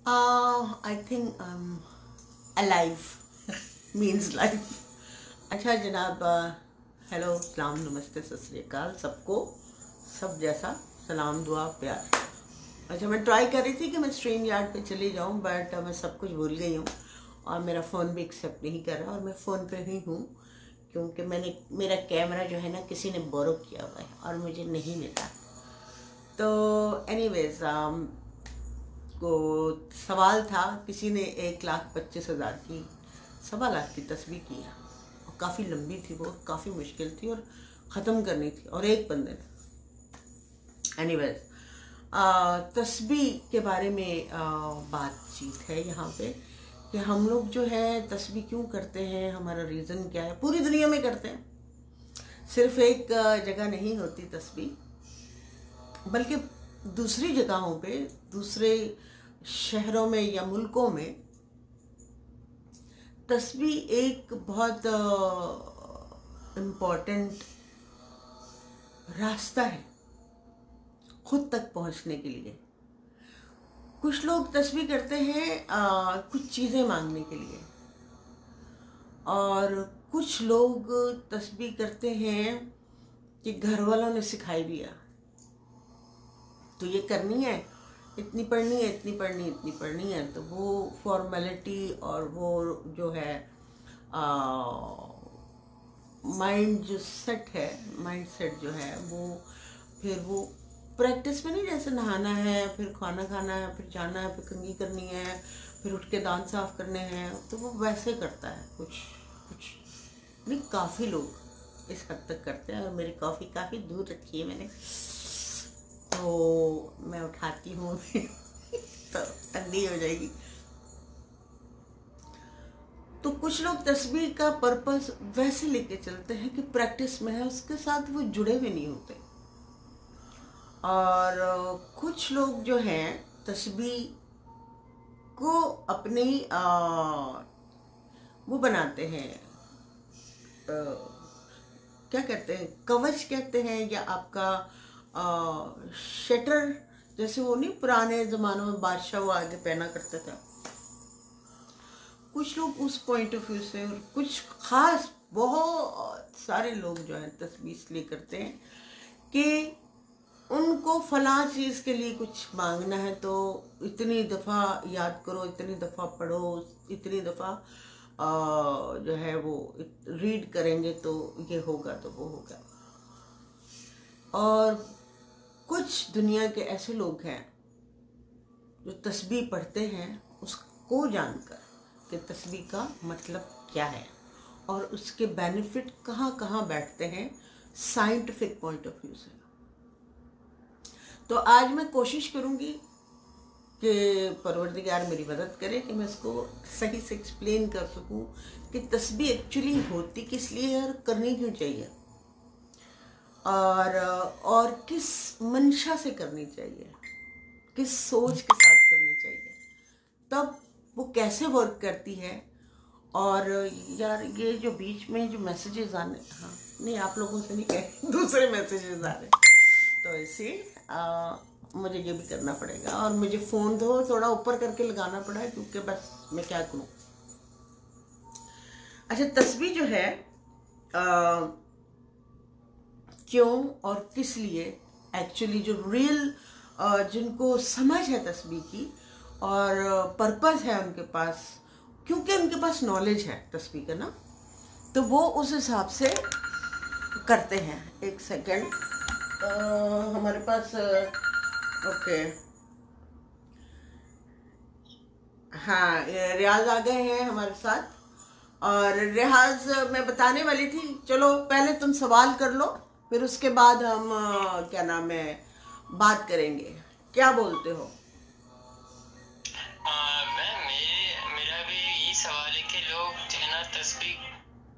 I think alive means life. अच्छा जनाब, hello, सलाम, नमस्ते, सत श्री अकाल सबको, सब जैसा सलाम, दुआ, प्यार। अच्छा, मैं ट्राई कर रही थी कि मैं स्ट्रीम यार्ड पे चली जाऊं, बट मैं सब कुछ भूल गई हूँ और मेरा फ़ोन भी एक्सेप्ट नहीं कर रहा, और मैं फ़ोन पे ही हूँ क्योंकि मेरा कैमरा जो है ना किसी ने बोरो किया हुआ है और मुझे नहीं मिला। तो एनीवेज, को सवाल था, किसी ने 1,25,000 की, 1,25,000 की तस्वीर की है और काफ़ी लंबी थी वो, काफ़ी मुश्किल थी और ख़त्म करनी थी, और एक बंदे ने। एनीवेज, तस्बीह के बारे में बातचीत है यहाँ पे कि हम लोग जो है तस्बीह क्यों करते हैं, हमारा रीज़न क्या है। पूरी दुनिया में करते हैं, सिर्फ एक जगह नहीं होती तस्बीह, बल्कि दूसरी जगहों पे, दूसरे शहरों में या मुल्कों में तस्बीह एक बहुत इम्पोर्टेंट रास्ता है खुद तक पहुंचने के लिए। कुछ लोग तस्बीह करते हैं कुछ चीज़ें मांगने के लिए, और कुछ लोग तस्बीह करते हैं कि घर वालों ने सिखाई दिया, तो ये करनी है, इतनी पढ़नी है, इतनी पढ़नी, इतनी पढ़नी है, तो वो फॉर्मेलिटी और वो जो है माइंड जो सेट है, माइंड सेट जो है वो, फिर वो प्रैक्टिस में नहीं, जैसे नहाना है, फिर खाना खाना है, फिर जाना है, फिर कंघी करनी है, फिर उठ के दांत साफ करने हैं, तो वो वैसे करता है। कुछ कुछ नहीं, काफ़ी लोग इस हद तक करते हैं, और मेरी कॉफ़ी काफ़ी दूर रखी है मैंने, तो मैं उठाती हूँ तो ठंडी हो जाएगी। तो कुछ लोग तस्बीह का पर्पस वैसे लेके चलते हैं कि प्रैक्टिस में है, उसके साथ वो जुड़े हुए नहीं होते। और कुछ लोग जो हैं तस्बीह को अपनी वो बनाते हैं, क्या कहते हैं, कवच कहते हैं, या आपका शटर, जैसे वो नहीं पुराने ज़मानों में बादशाह वो आगे पहना करते थे। कुछ लोग उस पॉइंट ऑफ व्यू से, और कुछ खास बहुत सारे लोग जो हैं तस्बीह इसलिए करते हैं कि उनको फलां चीज़ के लिए कुछ मांगना है, तो इतनी दफ़ा याद करो, इतनी दफ़ा पढ़ो, इतनी दफ़ा जो है वो रीड करेंगे तो ये होगा, तो वो होगा। और कुछ दुनिया के ऐसे लोग हैं जो तस्बीह पढ़ते हैं उसको जानकर कि तस्बीह का मतलब क्या है और उसके बेनिफिट कहाँ कहाँ बैठते हैं साइंटिफिक पॉइंट ऑफ व्यू से। तो आज मैं कोशिश करूँगी कि परवरदिगार मेरी मदद करे कि मैं इसको सही से एक्सप्लेन कर सकूँ कि तस्बीह एक्चुअली होती किस लिए है और करनी क्यों चाहिए, और किस मंशा से करनी चाहिए, किस सोच के साथ करनी चाहिए, तब वो कैसे वर्क करती है। और यार ये जो बीच में जो मैसेजेस आने, हाँ नहीं आप लोगों से नहीं कह दूसरे मैसेजेस आ रहे, तो इसे मुझे ये भी करना पड़ेगा, और मुझे फ़ोन थोड़ा ऊपर करके लगाना पड़ा है क्योंकि बस मैं क्या करूँ। अच्छा, तस्बीह जो है क्यों और किस लिए, एक्चुअली जो रियल जिनको समझ है तस्बीह की और पर्पस है उनके पास, क्योंकि उनके पास नॉलेज है तस्बीह का ना, तो वो उस हिसाब से करते हैं। एक सेकंड, हमारे पास ओके, हाँ रियाज आ गए हैं हमारे साथ, और रियाज मैं बताने वाली थी, चलो पहले तुम सवाल कर लो, फिर उसके बाद हम क्या नाम है बात करेंगे, क्या बोलते हो? मैम मेरा भी यही सवाल है कि लोग जो है ना तस्बीह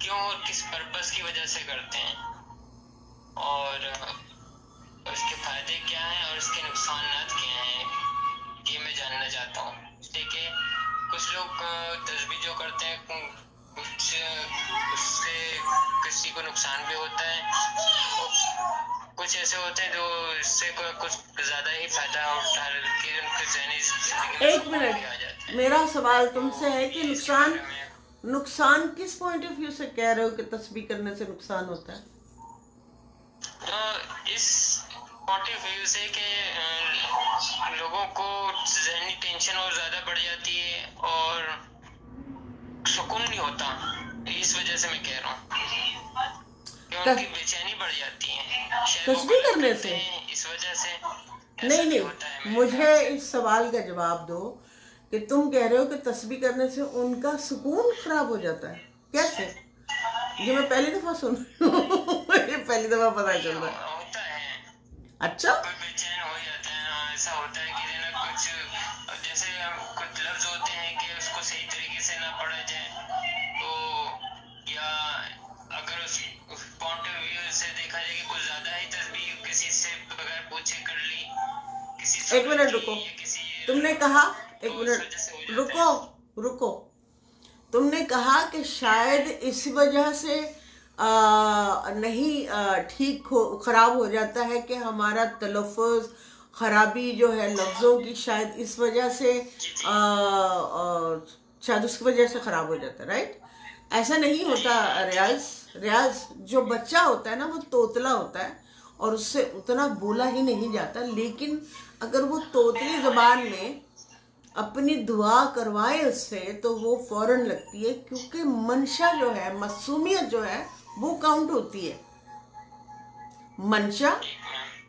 क्यों और किस पर्पस की वजह से करते हैं, और उसके फायदे क्या हैं और उसके नुकसानात क्या हैं, ये मैं जानना चाहता हूँ। देखिए, कुछ लोग तस्बीह जो करते हैं उससे किसी को नुकसान भी होता है, और कुछ ऐसे होते हैं जो इससे कुछ ज्यादा ही फायदा उठा के उनके ज़हनी जिंदगी में एक सुकून भी आ मिनट, जाता है। मेरा सवाल तुमसे है कि इसके नुकसान बारे में नुकसान किस पॉइंट ऑफ व्यू से कह रहे हो कि तस्बीह करने से नुकसान होता है? तो इस पॉइंट ऑफ व्यू से कि लोगों को ज़हनी टेंशन और ज्यादा बढ़ जाती है और सुकून नहीं होता, इस वजह से मैं कह रहा हूँ कि उनकी बेचैनी बढ़ जाती है, शायद वो तस्बीह गलत करने करते से? हैं, इस वजह से ऐसा नहीं भी नहीं, होता है मेरे मुझे ख्याल से। इस सवाल का जवाब दो कि तुम कह रहे हो कि तस्बीह करने से उनका सुकून खराब हो जाता है, कैसे? ये मैं पहली दफा सुन रही हूँ। ये पहली दफा पता चल रहा है। होता है, अच्छा, कोई बेचैन हो जाता है। हाँ, ऐसा होता है कि ना कुछ जैसे कुछ लफ्ज होते हैं कि उसको सही तरीके से ना पढ़ा जाए, तो या अगर उस पॉइंट ऑफ व्यू से देखा जाए कि कुछ ज्यादा ही तस्बीह किसी से बगैर पूछे कर ली, किसी एक मिनट रुको, तुमने कहा, एक तो उस वजह से हो मिनट जाता रुको रुको, तुमने कहा कि शायद इस वजह से नहीं ठीक हो, खराब हो जाता है कि हमारा तलफ़ुज़ खराबी जो है लफ्ज़ों की, शायद इस वजह से शायद उसकी वजह से खराब हो जाता है, राइट? ऐसा नहीं होता रियाज। रियाज जो बच्चा होता है ना, वो तोतला होता है और उससे उतना बोला ही नहीं जाता, लेकिन अगर वो तोतली ज़बान में अपनी दुआ करवाए उससे तो वो फौरन लगती है, क्योंकि मंशा जो है, मासूमियत जो है वो काउंट होती है। मंशा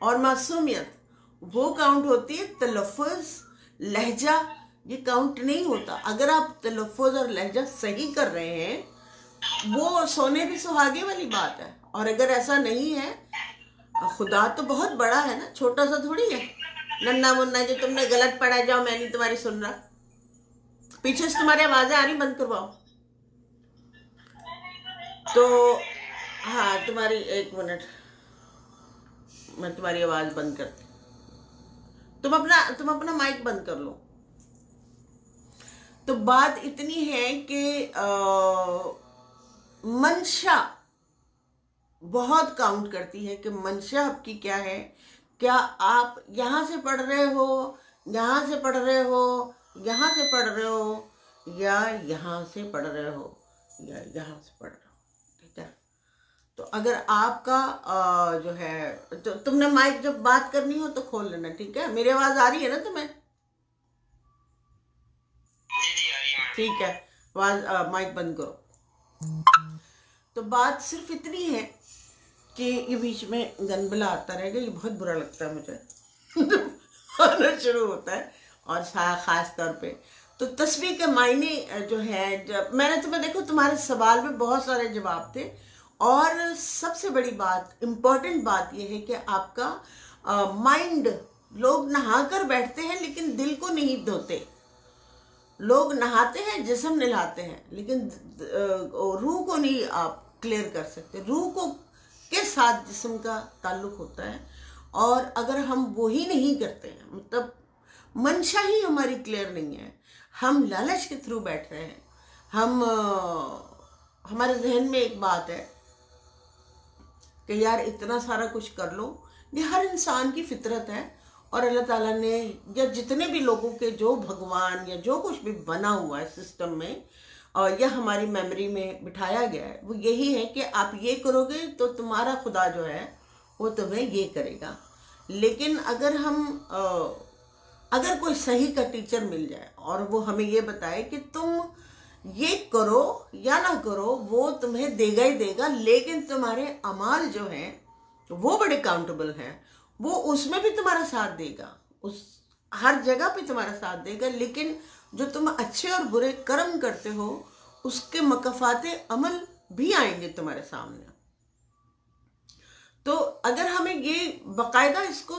और मासूमियत वो काउंट होती है, तलफ़ुज़ लहजा ये काउंट नहीं होता। अगर आप तलफ़ुज़ और लहजा सही कर रहे हैं वो सोने भी सुहागे वाली बात है। और अगर ऐसा नहीं है, खुदा तो बहुत बड़ा है ना, छोटा सा थोड़ी है। नन्ना मुन्ना जो तुमने गलत पढ़ा, जाओ मैं नहीं तुम्हारी सुन रहा, पीछे से तुम्हारी आवाजें आ रही, बंद करवाओ। तो हाँ, तुम्हारी, एक मिनट, मैं तुम्हारी आवाज बंद करती, तुम अपना माइक बंद कर लो। तो बात इतनी है कि मंशा बहुत काउंट करती है कि मंशा आपकी क्या है। क्या आप यहाँ से पढ़ रहे हो, यहाँ से पढ़ रहे हो, यहाँ से पढ़ रहे हो, या यहाँ से पढ़ रहे हो, या यहाँ से पढ़ रहे हो, ठीक है? तो अगर आपका जो है, तो तुमने माइक जब बात करनी हो तो खोल लेना, ठीक है? मेरी आवाज आ रही है ना तुम्हें? जी आ रही है। ठीक है, आवाज माइक बंद करो। तो बात सिर्फ इतनी है कि ये बीच में गनबला आता रहेगा, ये बहुत बुरा लगता है मुझे। आना शुरू होता है, और खास तौर पे तो तस्बीह के मायने जो है, जब मैंने तुम्हें, देखो तुम्हारे सवाल में बहुत सारे जवाब थे, और सबसे बड़ी बात, इम्पोर्टेंट बात यह है कि आपका माइंड, लोग नहा कर बैठते हैं लेकिन दिल को नहीं धोते। लोग नहाते हैं, जिस्म नहलाते हैं, लेकिन रूह को नहीं आप क्लियर कर सकते। रूह को के साथ जिस्म का ताल्लुक होता है, और अगर हम वो ही नहीं करते हैं, मतलब मंशा ही हमारी क्लियर नहीं है, हम लालच के थ्रू बैठ रहे हैं, हम हमारे जहन में एक बात है कि यार इतना सारा कुछ कर लो, ये हर इंसान की फितरत है, और अल्लाह ताला ने, या जितने भी लोगों के जो भगवान या जो कुछ भी बना हुआ है सिस्टम में, और यह हमारी मेमोरी में बिठाया गया है, वो यही है कि आप ये करोगे तो तुम्हारा खुदा जो है वो तुम्हें ये करेगा। लेकिन अगर अगर कोई सही का टीचर मिल जाए और वो हमें ये बताए कि तुम ये करो या ना करो, वो तुम्हें देगा ही देगा, लेकिन तुम्हारे अमाल जो हैं वो बड़े काउंटेबल हैं, वो उसमें भी तुम्हारा साथ देगा, उस हर जगह पे तुम्हारा साथ देगा, लेकिन जो तुम अच्छे और बुरे कर्म करते हो उसके मकफाते अमल भी आएंगे तुम्हारे सामने। तो अगर हमें ये बाकायदा इसको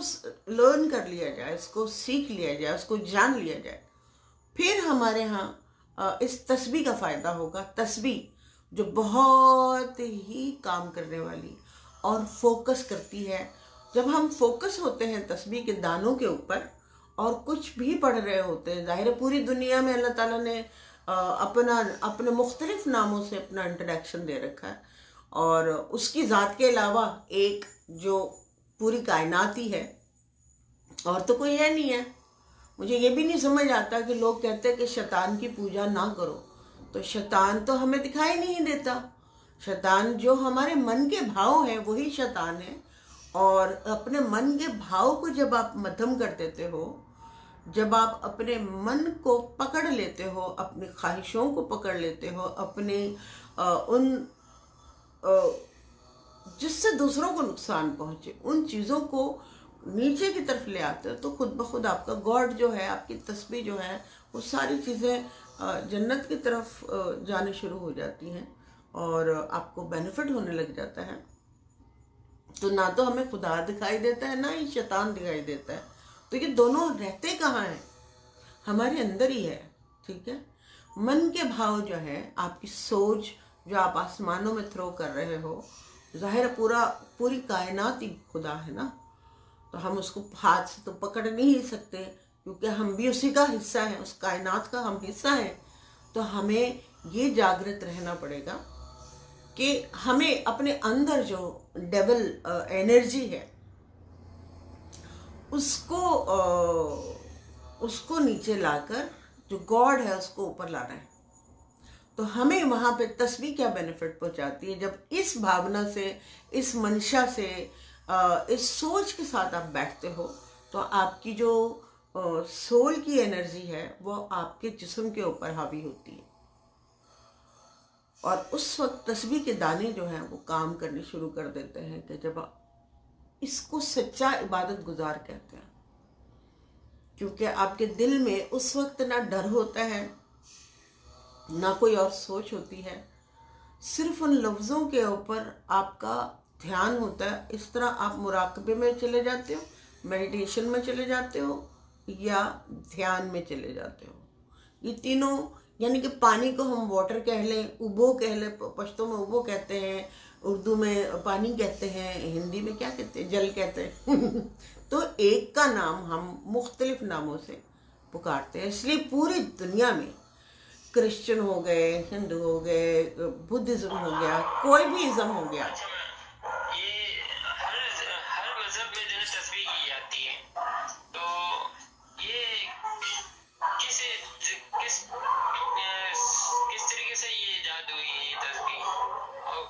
लर्न कर लिया जाए, इसको सीख लिया जाए, उसको जान लिया जाए, फिर हमारे यहाँ इस तस्बीह का फ़ायदा होगा। तस्बीह जो बहुत ही काम करने वाली और फोकस करती है। जब हम फोकस होते हैं तस्बीह के दानों के ऊपर और कुछ भी पढ़ रहे होते हैं, ज़ाहिर है पूरी दुनिया में अल्लाह ताला ने अपने मुख्तलिफ नामों से अपना इंट्रोडक्शन दे रखा है, और उसकी ज़ात के अलावा एक जो पूरी कायनात ही है, और तो कोई है नहीं है। मुझे ये भी नहीं समझ आता कि लोग कहते हैं कि शैतान की पूजा ना करो, तो शैतान तो हमें दिखाई नहीं देता। शैतान जो हमारे मन के भाव हैं वही शैतान है। और अपने मन के भाव को जब आप मध्यम कर देते हो, जब आप अपने मन को पकड़ लेते हो, अपनी ख्वाहिशों को पकड़ लेते हो, अपने उन जिससे दूसरों को नुकसान पहुंचे उन चीज़ों को नीचे की तरफ ले आते हो, तो खुद ब खुद आपका गॉड जो है, आपकी तस्बीह जो है, वो सारी चीज़ें जन्नत की तरफ जाने शुरू हो जाती हैं और आपको बेनिफिट होने लग जाता है। तो ना तो हमें खुदा दिखाई देता है, ना ही शैतान दिखाई देता है। तो ये दोनों रहते कहाँ हैं? हमारे अंदर ही है। ठीक है, मन के भाव जो है, आपकी सोच जो आप आसमानों में थ्रो कर रहे हो, जाहिर पूरी कायनात ही खुदा है ना। तो हम उसको हाथ से तो पकड़ नहीं सकते, क्योंकि हम भी उसी का हिस्सा हैं, उस कायनात का हम हिस्सा हैं। तो हमें ये जागृत रहना पड़ेगा कि हमें अपने अंदर जो डेविल एनर्जी है उसको नीचे लाकर जो गॉड है उसको ऊपर लाना है। तो हमें वहाँ पे तस्बीह क्या बेनिफिट पहुँचाती है? जब इस भावना से, इस मंशा से, इस सोच के साथ आप बैठते हो, तो आपकी जो सोल की एनर्जी है वो आपके जिस्म के ऊपर हावी होती है। और उस वक्त तस्बीह के दाने जो हैं वो काम करने शुरू कर देते हैं कि जब इसको सच्चा इबादत गुजार कहते हैं, क्योंकि आपके दिल में उस वक्त ना डर होता है, ना कोई और सोच होती है, सिर्फ उन लफ्ज़ों के ऊपर आपका ध्यान होता है। इस तरह आप मुराकबे में चले जाते हो, मेडिटेशन में चले जाते हो, या ध्यान में चले जाते हो। ये तीनों, यानी कि पानी को हम वाटर कह लें, उबो कह लें, पश्तो में उबो कहते हैं, उर्दू में पानी कहते हैं, हिंदी में क्या कहते हैं, जल कहते हैं। तो एक का नाम हम मुख्तलिफ नामों से पुकारते हैं। इसलिए पूरी दुनिया में क्रिश्चियन हो गए, हिंदू हो गए, बुद्धिज्म हो गया, कोई भी इज्म हो गया, ये हर मजहब में जो तस्बीह की जाती है, तो ये किस तरीके से ये इजाद हुई है ये तस्बीह? और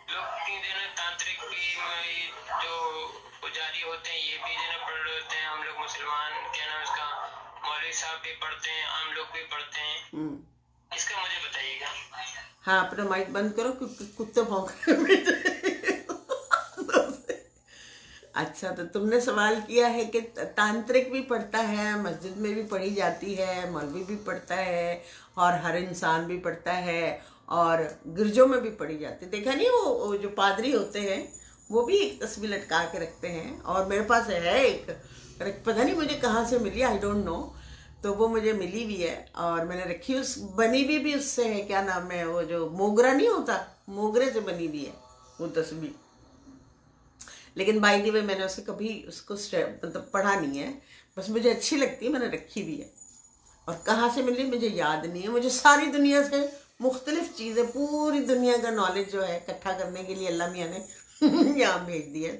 लोग तांत्रिक भी जो पुजारी होते हैं ये भी पढ़ रहे होते हैं, हम लोग मुसलमान क्या नाम उसका मौलवी साहब भी पढ़ते हैं, आम लोग भी पढ़ते हैं। इसका मुझे बताइएगा। हाँ, अपना माइक बंद करो क्योंकि कुत्ते भौंक रहे हैं। अच्छा, तो तुमने सवाल किया है कि तांत्रिक भी पढ़ता है, मस्जिद में भी पढ़ी जाती है, मौलवी भी पढ़ता है, और हर इंसान भी पढ़ता है, और गिरजों में भी पढ़ी जाती है। देखा नहीं, वो जो पादरी होते हैं वो भी एक तस्वीर लटका के रखते हैं। और मेरे पास है एक, पता नहीं मुझे कहाँ से मिली, आई डोंट नो, तो वो मुझे मिली भी है और मैंने रखी। उस बनी भी उससे है, क्या नाम है, वो जो मोगरा नहीं होता, मोगरे से बनी भी है वो तस्वीर। लेकिन बाय द वे मैंने उसे कभी उसको मतलब पढ़ा नहीं है, बस मुझे अच्छी लगती है, मैंने रखी भी है। और कहाँ से मिली मुझे याद नहीं है। मुझे सारी दुनिया से मुख्तलिफ चीज़ें, पूरी दुनिया का नॉलेज जो है इकट्ठा करने के लिए अल्लाह मियाँ ने यहाँ भेज दिया।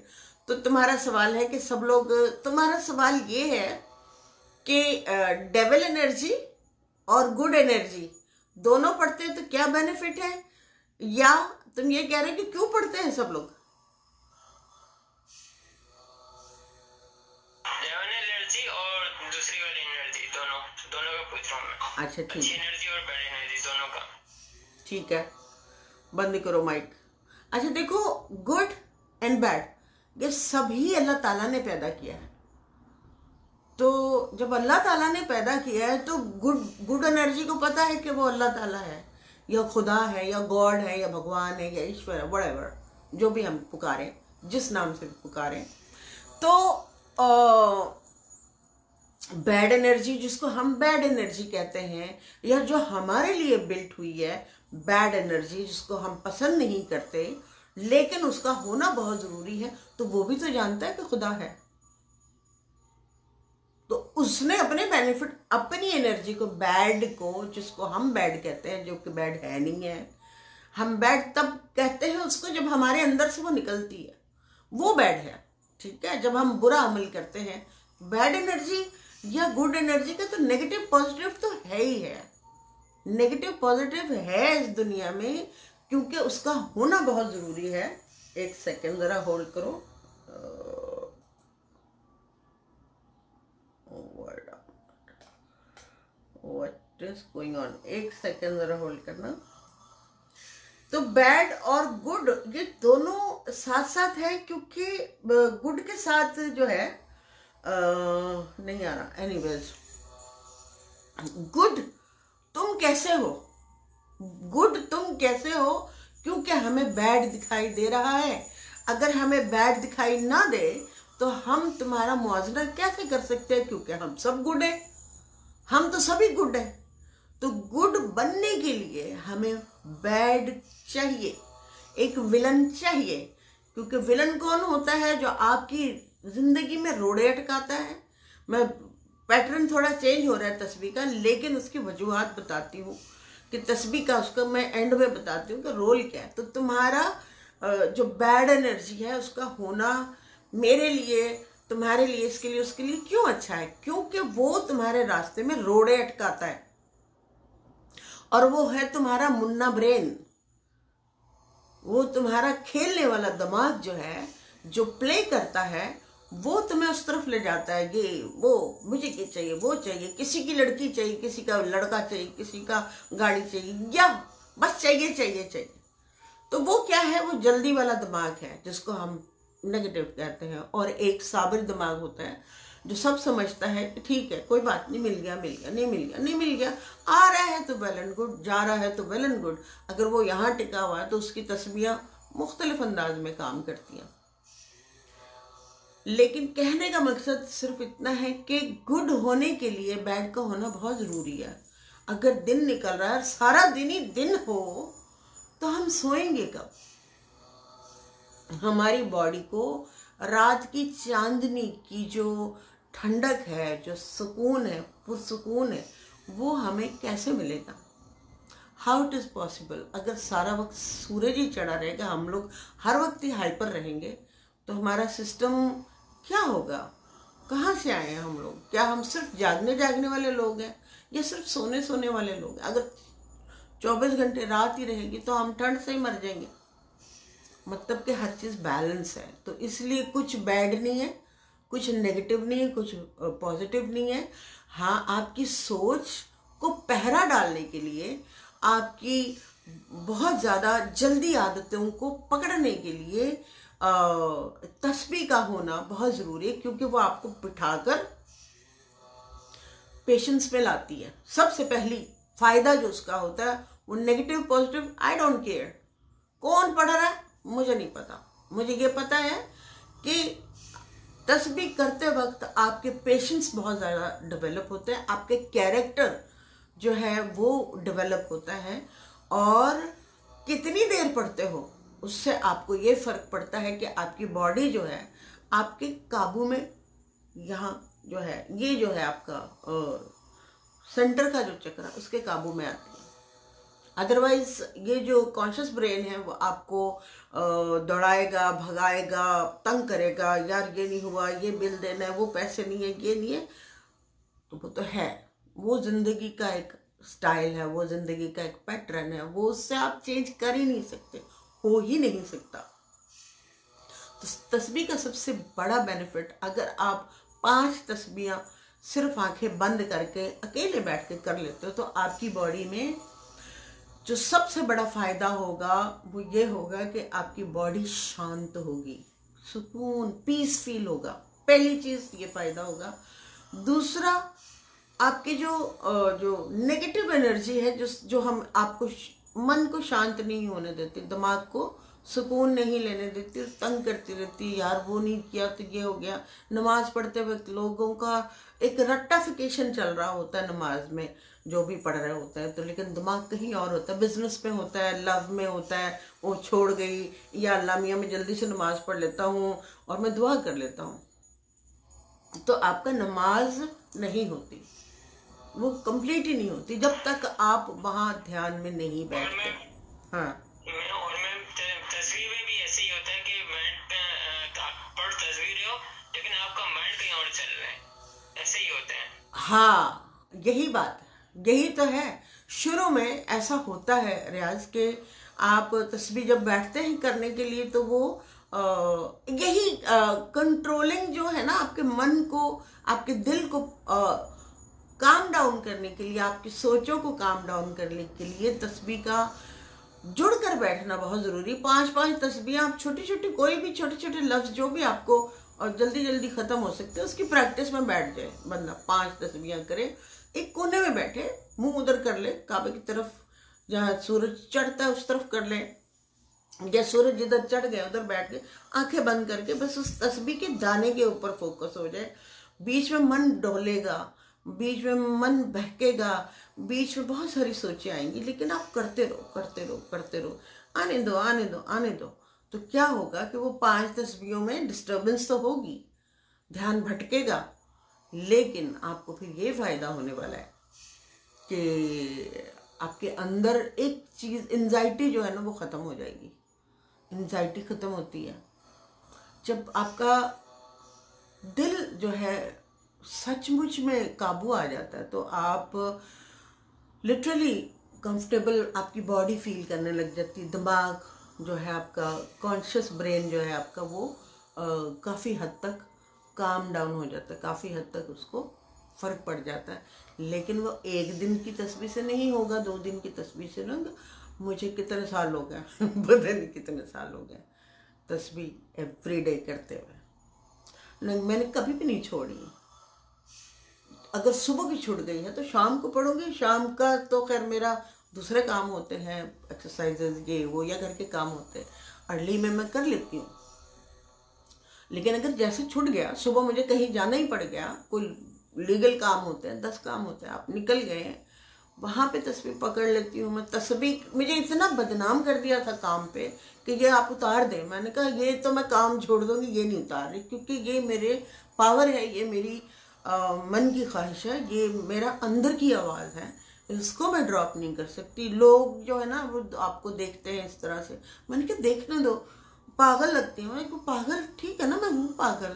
तो तुम्हारा सवाल है कि सब लोग, तुम्हारा सवाल ये है कि डेविल एनर्जी और गुड एनर्जी दोनों पढ़ते हैं तो क्या बेनिफिट है, या तुम ये कह रहे हो कि क्यों पढ़ते हैं सब लोग? अच्छा ठीक है, एनर्जी और बैड एनर्जी दोनों का। ठीक है, बंद करो माइक। अच्छा देखो, गुड एंड बैड ये सभी अल्लाह ताला ने पैदा किया है। तो जब अल्लाह ताला ने पैदा किया है तो गुड एनर्जी को पता है कि वो अल्लाह ताला है, या खुदा है, या गॉड है, या भगवान है, या ईश्वर है, व्हाटएवर जो भी हम पुकारें, जिस नाम से पुकारें। तो बैड एनर्जी, जिसको हम बैड एनर्जी कहते हैं, या जो हमारे लिए बिल्ट हुई है बैड एनर्जी, जिसको हम पसंद नहीं करते लेकिन उसका होना बहुत जरूरी है, तो वो भी तो जानता है कि खुदा है। तो उसने अपने बेनिफिट, अपनी एनर्जी को, बैड को, जिसको हम बैड कहते हैं, जो कि बैड है नहीं है, हम बैड तब कहते हैं उसको जब हमारे अंदर से वो निकलती है, वो बैड है। ठीक है, जब हम बुरा अमल करते हैं, बैड एनर्जी या गुड एनर्जी का तो नेगेटिव पॉजिटिव तो है ही है। नेगेटिव पॉजिटिव है इस दुनिया में, क्योंकि उसका होना बहुत जरूरी है। एक सेकेंड जरा होल्ड करो। व्हाट इज गोइंग ऑन, एक सेकेंड जरा होल्ड करना। तो बैड और गुड ये दोनों साथ साथ है, क्योंकि गुड के साथ जो है नहीं आ रहा। एनीवेज, गुड तुम कैसे हो, गुड तुम कैसे हो, क्योंकि हमें बैड दिखाई दे रहा है। अगर हमें बैड दिखाई ना दे तो हम तुम्हारा मुआवजा कैसे कर सकते हैं, क्योंकि हम सब गुड है, हम तो सभी गुड है। तो गुड बनने के लिए हमें बैड चाहिए, एक विलन चाहिए। क्योंकि विलन कौन होता है? जो आपकी जिंदगी में रोड़े अटकाता है। मैं पैटर्न थोड़ा चेंज हो रहा है तस्वीर का, लेकिन उसकी वजूहात बताती हूँ कि तस्वीर का उसका मैं एंड में बताती हूँ कि रोल क्या है। तो तुम्हारा जो बैड एनर्जी है उसका होना मेरे लिए, तुम्हारे लिए, इसके लिए, उसके लिए क्यों अच्छा है? क्योंकि वो तुम्हारे रास्ते में रोड़े अटकाता है, और वो है तुम्हारा मुन्ना ब्रेन। वो तुम्हारा खेलने वाला दिमाग जो है, जो प्ले करता है, वो तुम्हें उस तरफ ले जाता है। ये वो मुझे ये चाहिए, वो चाहिए, किसी की लड़की चाहिए, किसी का लड़का चाहिए, किसी का गाड़ी चाहिए, या बस चाहिए चाहिए चाहिए। तो वो क्या है? वो जल्दी वाला दिमाग है, जिसको हम नेगेटिव कहते हैं। और एक साबिर दिमाग होता है जो सब समझता है कि ठीक है, कोई बात नहीं, मिल गया मिल गया, नहीं मिल गया नहीं मिल गया, आ रहा है तो वेल एंड गुड, जा रहा है तो वेल एंड गुड। अगर वो यहाँ टिका हुआ है तो उसकी तस्वीरें मुख्तलिफ अंदाज में काम करती हैं। लेकिन कहने का मकसद सिर्फ इतना है कि गुड होने के लिए बैड का होना बहुत जरूरी है। अगर दिन निकल रहा है, सारा दिन ही दिन हो, तो हम सोएंगे कब? हमारी बॉडी को रात की चांदनी की जो ठंडक है, जो सुकून है, पुरसुकून है, वो हमें कैसे मिलेगा? How it is possible? अगर सारा वक्त सूरज ही चढ़ा रहेगा, हम लोग हर वक्त ही हाइपर रहेंगे, तो हमारा सिस्टम क्या होगा? कहाँ से आए हैं हम लोग? क्या हम सिर्फ जागने वाले लोग हैं, या सिर्फ सोने वाले लोग हैं? अगर 24 घंटे रात ही रहेगी तो हम ठंड से ही मर जाएंगे। मतलब कि हर चीज बैलेंस है। तो इसलिए कुछ बैड नहीं है, कुछ नेगेटिव नहीं है, कुछ पॉजिटिव नहीं है। हाँ, आपकी सोच को पहरा डालने के लिए, आपकी बहुत ज्यादा जल्दी आदतों को पकड़ने के लिए तस्बीह का होना बहुत जरूरी है, क्योंकि वो आपको बिठाकर पेशेंस में लाती है। सबसे पहली फायदा जो उसका होता है वो negative positive I don't care कौन पढ़ रहा है, मुझे नहीं पता। मुझे ये पता है कि तस्बीह करते वक्त आपके पेशेंस बहुत ज़्यादा डेवलप होते हैं, आपके कैरेक्टर जो है वो डेवलप होता है। और कितनी देर पढ़ते हो उससे आपको ये फ़र्क पड़ता है कि आपकी बॉडी जो है आपके काबू में, यहाँ जो है ये जो है आपका सेंटर का जो चक्र उसके काबू में आती है। अदरवाइज ये जो कॉन्शियस ब्रेन है वो आपको दौड़ाएगा, भगाएगा, तंग करेगा, यार ये नहीं हुआ, ये बिल देना है, वो पैसे नहीं है, ये नहीं है। तो वो तो है, वो जिंदगी का एक स्टाइल है, वो जिंदगी का एक पैटर्न है, वो उससे आप चेंज कर ही नहीं सकते, हो ही नहीं सकता। तो तस्बीह का सबसे बड़ा बेनिफिट, अगर आप 5 तस्बीहां सिर्फ आंखें बंद करके अकेले बैठ के कर लेते हो, तो आपकी बॉडी में जो सबसे बड़ा फायदा होगा वो ये होगा कि आपकी बॉडी शांत होगी, सुकून, पीस फील होगा। पहली चीज ये फायदा होगा। दूसरा, आपके जो नेगेटिव एनर्जी है, जो हम आपको मन को शांत नहीं होने देती, दिमाग को सुकून नहीं लेने देती, तंग करती रहती है, यार वो नहीं किया तो ये हो गया। नमाज पढ़ते वक्त लोगों का एक रट्टाफिकेशन चल रहा होता है नमाज में, जो भी पढ़ रहे होता है, तो लेकिन दिमाग कहीं और होता है, बिजनेस में होता है, लव में होता है, वो छोड़ गई, या अल्लाह मियाँ मैं जल्दी से नमाज पढ़ लेता हूँ और मैं दुआ कर लेता हूँ, तो आपका नमाज नहीं होती, वो कंप्लीट ही नहीं होती जब तक आप वहाँ ध्यान में नहीं बैठते। हाँ, तस्वीर में भी ऐसे ही होता है कि मैं पढ़ तस्वीर हो है, ऐसे ही होते हैं। हाँ, यही बात है, यही तो है। शुरू में ऐसा होता है रियाज के आप तस्बीह जब बैठते हैं करने के लिए तो वो यही कंट्रोलिंग जो है ना, आपके मन को, आपके दिल को काम डाउन करने के लिए, आपकी सोचों को काम डाउन करने के लिए तस्बीह का जुड़ कर बैठना बहुत जरूरी। 5-5 तस्बीह आप छोटी छोटी, कोई भी छोटे छोटे लफ्ज जो भी आपको और जल्दी जल्दी खत्म हो सकते हैं, उसकी प्रैक्टिस में बैठ जाए बंदा। 5 तस्बीह करे, एक कोने में बैठे, मुंह उधर कर ले काबे की तरफ, जहाँ सूरज चढ़ता है उस तरफ कर ले, या सूरज जिधर चढ़ गया उधर बैठ के आंखें बंद करके बस उस तस्बीह के दाने के ऊपर फोकस हो जाए। बीच में मन डोलेगा, बीच में मन बहकेगा, बीच में बहुत सारी सोचें आएंगी, लेकिन आप करते रहो करते रहो करते रहो, आने दो आने दो आने दो। तो क्या होगा कि वो 5 तस्बीहों में डिस्टर्बेंस तो होगी, ध्यान भटकेगा, लेकिन आपको फिर ये फायदा होने वाला है कि आपके अंदर एक चीज, एंजाइटी जो है ना वो खत्म हो जाएगी। एंजाइटी खत्म होती है जब आपका दिल जो है सचमुच में काबू आ जाता है, तो आप लिटरली कंफर्टेबल आपकी बॉडी फील करने लग जाती है। दिमाग जो है आपका, कॉन्शियस ब्रेन जो है आपका, वो काफ़ी हद तक काम डाउन हो जाता है, काफ़ी हद तक उसको फ़र्क पड़ जाता है। लेकिन वो एक दिन की तस्बीह से नहीं होगा, 2 दिन की तस्बीह से नहीं होगा। मुझे कितने साल हो गए पता नहीं कितने साल हो गए तस्बीह एवरी डे करते हुए, नहीं मैंने कभी भी नहीं छोड़ी। अगर सुबह की छूट गई है तो शाम को पढ़ूंगी, शाम का तो खैर मेरा दूसरे काम होते हैं, एक्सरसाइजेज ये वो या घर के काम होते हैं, अर्ली में मैं कर लेती हूँ। लेकिन अगर जैसे छूट गया, सुबह मुझे कहीं जाना ही पड़ गया, कोई लीगल काम होते हैं, 10 काम होते हैं, आप निकल गए हैं, वहाँ पे तस्बीह पकड़ लेती हूँ मैं। तस्बीह मुझे इतना बदनाम कर दिया था काम पे कि ये आप उतार दें, मैंने कहा ये तो मैं काम छोड़ दूंगी, ये नहीं उतार रही, क्योंकि ये मेरे पावर है, ये मेरी मन की ख्वाहिश है, ये मेरा अंदर की आवाज़ है, इसको मैं ड्रॉप नहीं कर सकती। लोग जो है ना वो आपको देखते हैं इस तरह से, मैंने कहा देखने दो, पागल लगती हूँ मैं, पागल ठीक है ना, मैं हूँ पागल,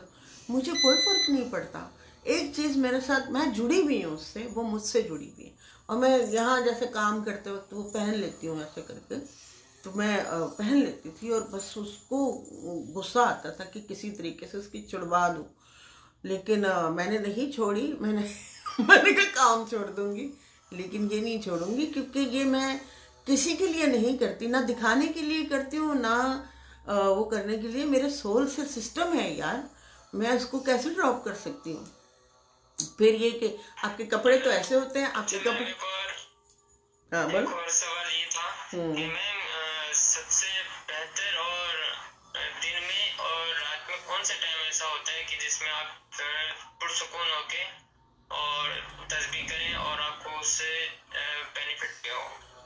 मुझे कोई फर्क नहीं पड़ता। एक चीज़ मेरे साथ, मैं जुड़ी हुई हूँ उससे, वो मुझसे जुड़ी हुई है, और मैं यहाँ जैसे काम करते वक्त वो पहन लेती हूँ ऐसे करके, तो मैं पहन लेती थी और बस उसको गुस्सा आता था कि किसी तरीके से उसकी छुड़वा दूँ। लेकिन मैंने नहीं छोड़ी, मैंने कहा काम छोड़ दूंगी, लेकिन ये नहीं छोड़ूंगी, क्योंकि ये मैं किसी के लिए नहीं करती, ना दिखाने के लिए करती हूँ, ना वो करने के लिए। मेरे सोल से सिस्टम है यार, मैं उसको कैसे ड्रॉप कर सकती हूँ। फिर ये कि आपके कपड़े तो ऐसे होते हैं, आपके कपड़े। हाँ बोल। एक और सवाल ये था कि मैम सबसे बेहतर और दिन में और रात में कौन सा टाइम ऐसा होता है कि जिसमें आप पुरसुकून होके और तस्बीह करें और आपको उससे बेनिफिट भी हो,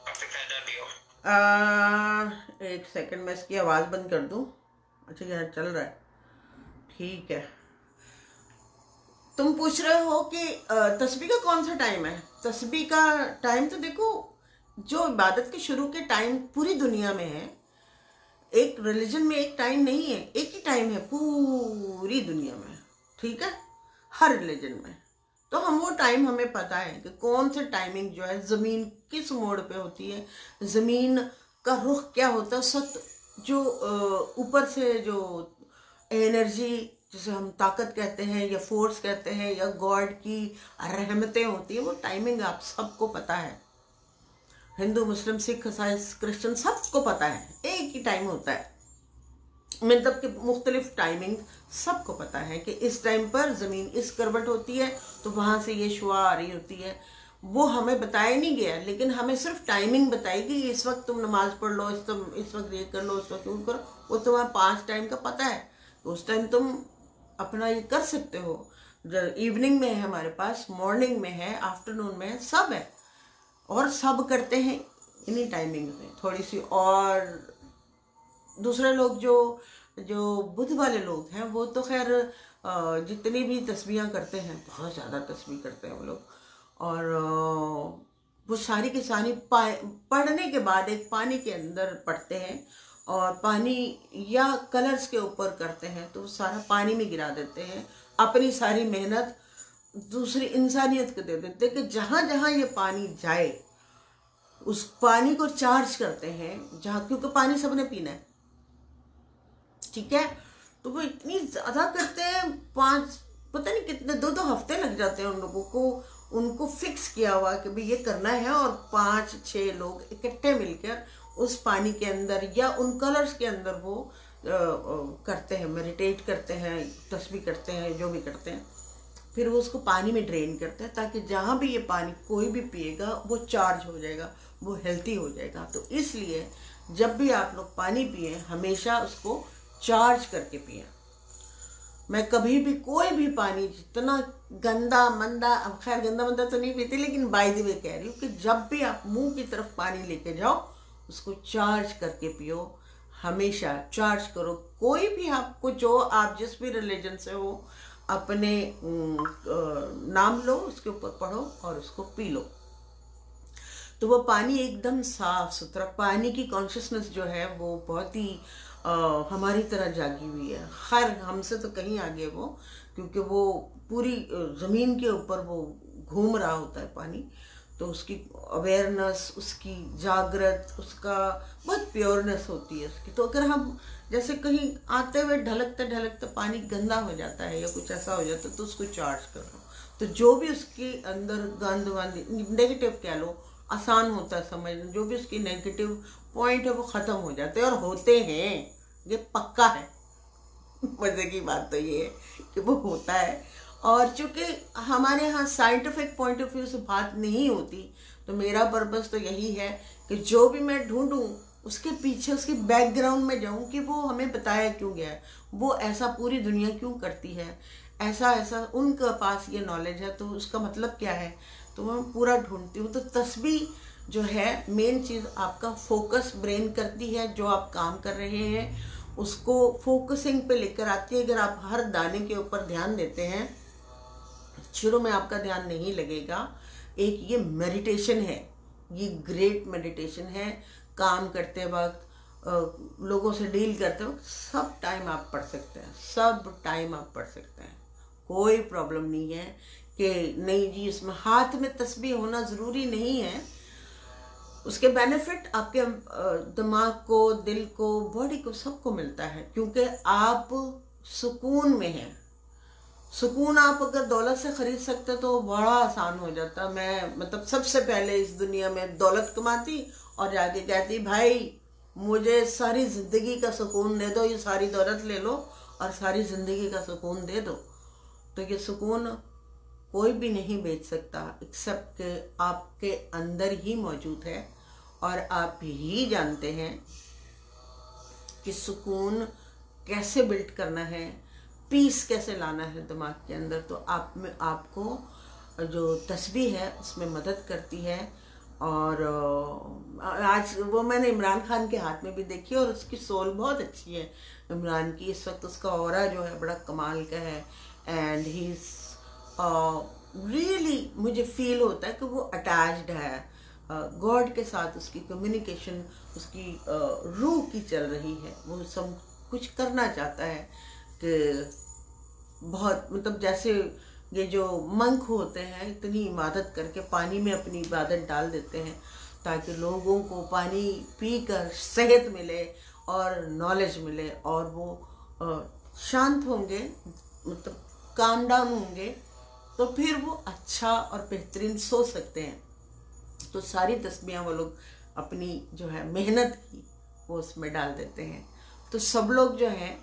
काफी फायदा भी हो। एक सेकंड, मैं इसकी आवाज़ बंद कर दूँ। अच्छा यहाँ चल रहा है, ठीक है। तुम पूछ रहे हो कि तस्बीह का कौन सा टाइम है। तस्बीह का टाइम तो देखो, जो इबादत के शुरू के टाइम पूरी दुनिया में है, एक रिलीजन में एक टाइम नहीं है, एक ही टाइम है पूरी दुनिया में, ठीक है, हर रिलीजन में। तो हम वो टाइम, हमें पता है कि कौन सा टाइमिंग जो है, ज़मीन किस मोड़ पे होती है, ज़मीन का रुख क्या होता है, सत जो ऊपर से जो एनर्जी, जिसे हम ताकत कहते हैं या फोर्स कहते हैं या गॉड की रहमतें होती है, वो टाइमिंग आप सबको पता है। हिंदू, मुस्लिम, सिख, ईसाई, क्रिश्चियन सबको पता है, एक ही टाइम होता है, मतलब कि मुख्तलिफ टाइमिंग सबको पता है कि इस टाइम पर ज़मीन इस करवट होती है तो वहाँ से ये शुआ आ रही होती है। वो हमें बताया नहीं गया, लेकिन हमें सिर्फ टाइमिंग बताई कि इस वक्त तुम नमाज पढ़ लो, इस वक्त ये कर लो, इस वक्त करो, वो तुम्हें 5 टाइम का पता है, तो उस टाइम तुम अपना ये कर सकते हो। इवनिंग में है हमारे पास, मॉर्निंग में है, आफ्टरनून में है, सब है, और सब करते हैं इन्हीं टाइमिंग में। थोड़ी सी और दूसरे लोग जो बुद्ध वाले लोग हैं, वो तो खैर जितनी भी तस्बीहें करते हैं, बहुत ज़्यादा तस्बीह करते हैं वो लोग, और वो सारी की सारी पढ़ने के बाद एक पानी के अंदर पढ़ते हैं, और पानी या कलर्स के ऊपर करते हैं, तो सारा पानी में गिरा देते हैं, अपनी सारी मेहनत दूसरी इंसानियत को दे देते कि जहां जहां ये पानी जाए उस पानी को चार्ज करते हैं, जहां, क्योंकि पानी सबने पीना है, ठीक है। तो वो इतनी ज्यादा करते हैं, 5 पता नहीं कितने 2-2 हफ्ते लग जाते हैं उन लोगों को, उनको फिक्स किया हुआ कि भाई ये करना है, और 5-6 लोग इकट्ठे मिलकर उस पानी के अंदर या उन कलर्स के अंदर वो करते हैं, मेडिटेट करते हैं, तस्बीह करते हैं, जो भी करते हैं। फिर वो उसको पानी में ड्रेन करते हैं ताकि जहाँ भी ये पानी कोई भी पिएगा वो चार्ज हो जाएगा, वो हेल्थी हो जाएगा। तो इसलिए जब भी आप लोग पानी पिए हमेशा उसको चार्ज करके पिए। मैं कभी भी कोई भी पानी जितना गंदा मंदा, अब खैर गंदा मंदा तो नहीं पीती, लेकिन बाय द वे कह रही हूँ कि जब भी आप मुंह की तरफ पानी लेके जाओ उसको चार्ज करके पियो, हमेशा चार्ज करो। कोई भी आपको, जो आप जिस भी रिलीजन से हो, अपने नाम लो, उसके ऊपर पढ़ो और उसको पी लो। तो वो पानी एकदम साफ सुथरा, पानी की कॉन्शियसनेस जो है वो बहुत ही हमारी तरह जागी हुई है। खैर हमसे तो कहीं आगे वो, क्योंकि वो पूरी ज़मीन के ऊपर वो घूम रहा होता है पानी, तो उसकी अवेयरनेस, उसकी जागृत, उसका बहुत प्योरनेस होती है उसकी। तो अगर हम जैसे कहीं आते हुए ढलकते ढलकते पानी गंदा हो जाता है या कुछ ऐसा हो जाता है तो उसको चार्ज कर लो, तो जो भी उसके अंदर गंद वंद, नेगेटिव कह लो, आसान होता है समझना, जो भी उसकी नेगेटिव पॉइंट है वो ख़त्म हो जाते हैं, और होते हैं, ये पक्का है। मज़े की बात तो ये है कि वो होता है। और चूंकि हमारे यहाँ साइंटिफिक पॉइंट ऑफ व्यू से बात नहीं होती, तो मेरा पर्पस तो यही है कि जो भी मैं ढूंढूं उसके पीछे, उसके बैकग्राउंड में जाऊं कि वो हमें बताया क्यों गया है, वो ऐसा पूरी दुनिया क्यों करती है, ऐसा ऐसा उनके पास ये नॉलेज है, तो उसका मतलब क्या है, तो मैं पूरा ढूंढती हूँ। तो तस्बीह जो है मेन चीज़ आपका फोकस ब्रेन करती है, जो आप काम कर रहे हैं उसको फोकसिंग पे लेकर आती है। अगर आप हर दाने के ऊपर ध्यान देते हैं, शुरू में आपका ध्यान नहीं लगेगा। एक ये मेडिटेशन है, ये ग्रेट मेडिटेशन है। काम करते वक्त, लोगों से डील करते वक्त, सब टाइम आप पढ़ सकते हैं, सब टाइम आप पढ़ सकते हैं, कोई प्रॉब्लम नहीं है कि नहीं जी इसमें हाथ में तस्बीह होना ज़रूरी नहीं है। उसके बेनिफिट आपके दिमाग को, दिल को, बॉडी को, सबको मिलता है, क्योंकि आप सुकून में हैं। सुकून आप अगर दौलत से खरीद सकते तो बड़ा आसान हो जाता। मैं मतलब सबसे पहले इस दुनिया में दौलत कमाती और जाके कहती भाई मुझे सारी ज़िंदगी का सुकून दे दो, ये सारी दौलत ले लो और सारी ज़िंदगी का सुकून दे दो। तो ये सुकून कोई भी नहीं बेच सकता, एक्सेप्ट के आपके अंदर ही मौजूद है, और आप ही जानते हैं कि सुकून कैसे बिल्ड करना है, पीस कैसे लाना है दिमाग के अंदर। तो आप में आपको जो तस्बीह है उसमें मदद करती है। और आज वो मैंने इमरान खान के हाथ में भी देखी और उसकी सोल बहुत अच्छी है इमरान की। इस वक्त उसका ऑरा जो है बड़ा कमाल का है, एंड ही इज रियली, मुझे फील होता है कि वो अटैच्ड है गॉड के साथ। उसकी कम्युनिकेशन उसकी रूह की चल रही है, वो सब कुछ करना चाहता है कि बहुत, मतलब जैसे ये जो मंक होते हैं इतनी इबादत करके पानी में अपनी इबादत डाल देते हैं ताकि लोगों को पानी पीकर सेहत मिले और नॉलेज मिले, और वो शांत होंगे, मतलब काम डाउन होंगे, तो फिर वो अच्छा और बेहतरीन सोच सकते हैं। तो सारी तस्बीहें वो लोग अपनी जो है मेहनत की वो उसमें डाल देते हैं। तो सब लोग जो हैं,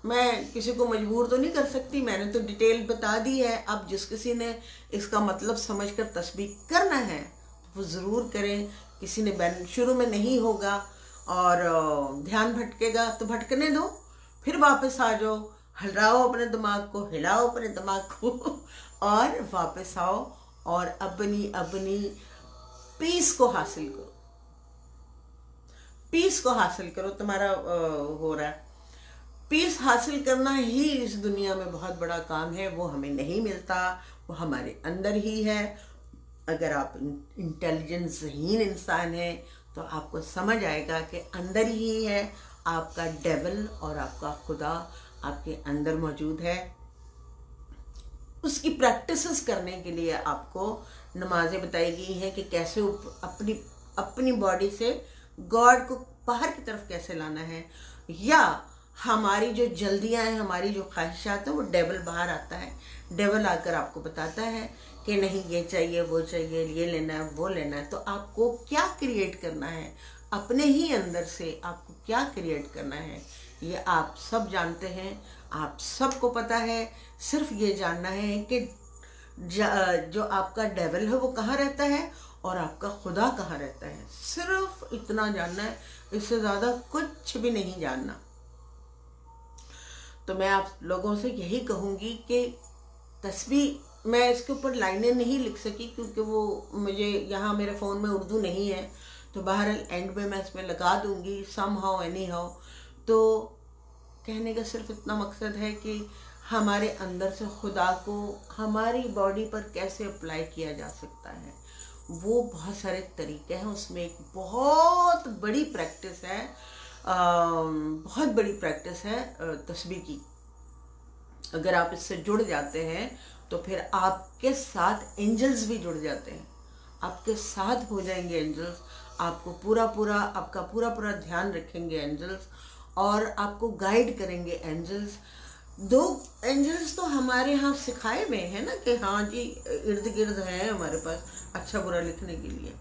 मैं किसी को मजबूर तो नहीं कर सकती, मैंने तो डिटेल बता दी है। अब जिस किसी ने इसका मतलब समझकर तस्बीह करना है वो ज़रूर करें। किसी ने शुरू में नहीं होगा और ध्यान भटकेगा तो भटकने दो, फिर वापस आ जाओ, हिलाओ अपने दिमाग को, हिलाओ अपने दिमाग को और वापस आओ और अपनी अपनी पीस को हासिल करो, पीस को हासिल करो। तुम्हारा हो रहा है पीस हासिल करना ही इस दुनिया में बहुत बड़ा काम है। वो हमें नहीं मिलता, वो हमारे अंदर ही है। अगर आप इंटेलिजेंसहीन इंसान हैं तो आपको समझ आएगा कि अंदर ही है आपका डेविल और आपका खुदा आपके अंदर मौजूद है। उसकी प्रैक्टिसेस करने के लिए आपको नमाजें बताई गई हैं कि कैसे अपनी अपनी बॉडी से गॉड को बाहर की तरफ कैसे लाना है, या हमारी जो जल्दियां हैं, हमारी जो ख्वाहिशात हैं, वो डेविल बाहर आता है। डेविल आकर आपको बताता है कि नहीं ये चाहिए, वो चाहिए, ये लेना है, वो लेना है। तो आपको क्या क्रिएट करना है अपने ही अंदर से, आपको क्या क्रिएट करना है ये आप सब जानते हैं, आप सबको पता है। सिर्फ ये जानना है कि जो आपका डेविल है वो कहाँ रहता है और आपका खुदा कहाँ रहता है। सिर्फ इतना जानना है, इससे ज़्यादा कुछ भी नहीं जानना। तो मैं आप लोगों से यही कहूँगी कि तस्बीह, मैं इसके ऊपर लाइनें नहीं लिख सकी क्योंकि वो मुझे यहाँ मेरे फ़ोन में उर्दू नहीं है, तो बहरहाल एंड में मैं इसमें लगा दूँगी सम हाउ एनी हाउ। तो कहने का सिर्फ इतना मकसद है कि हमारे अंदर से खुदा को हमारी बॉडी पर कैसे अप्लाई किया जा सकता है, वो बहुत सारे तरीके हैं। उसमें एक बहुत बड़ी प्रैक्टिस है, बहुत बड़ी प्रैक्टिस है तस्बीह की। अगर आप इससे जुड़ जाते हैं तो फिर आपके साथ एंजल्स भी जुड़ जाते हैं, आपके साथ हो जाएंगे एंजल्स, आपको आपका पूरा ध्यान रखेंगे एंजल्स, और आपको गाइड करेंगे एंजल्स। दो एंजल्स तो हमारे यहाँ सिखाए हुए हैं ना कि हाँ जी इर्द गिर्द हैं हमारे पास अच्छा बुरा लिखने के लिए।